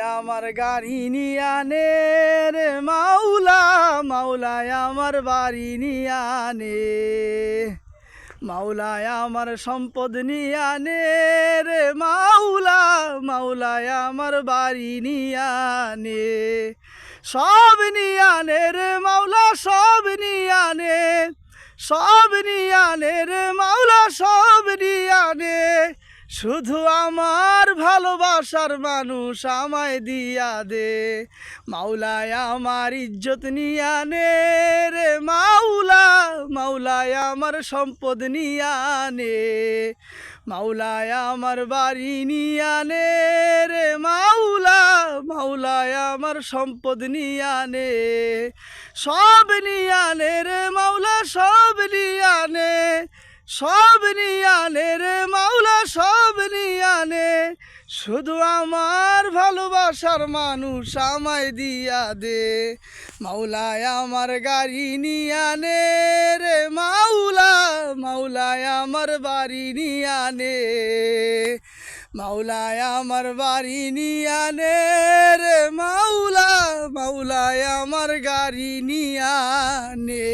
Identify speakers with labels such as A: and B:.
A: আমার গাড়ি নিয়ে আনে রে মাওলা, মাওলায় আমার বাড়ি নিয়ে আনে, মাওলায় আমার সম্পদ নিয়ে আনে রে মাওলা, মাওলায় আমার বাড়ি নিয়ে আনে, সব নিয়ে আনে রে মাওলা, সব নিয়ে আনে, সব নিয়ে আনে রে মাওলা, সব নিয়ে আনে, শুধু আমার ভালোবাসার মানুষ আমায় দিয়া দে, মাওলায় আমার ইজ্জত নিয়ে আনে রে মাওলা, মাওলায় আমার সম্পদ নিয়ে আনে, মাওলায় আমার বাড়ি নিয়ে আনে রে মাওলা, মাওলায় আমার সম্পদ নিয়ে আনে, সব নিয়ে আনে রে মাওলা, সব নিয়ে আনে, সব নিয়ে আনে রে মাওলা, সব নিয়ে আনে, শুধু আমার ভালোবাসার মানুষ আমায় দিয়া দে, মাওলায় আমার গাড়ি নিয়ে আনে রে মাওলা, মাওলায় আমার বাড়ি নিয়ে আনে, মাওলায় আমার বাড়ি নিয়ে আনে রে মাওলা, মাওলায় আমার গাড়ি নিয়ে আনে।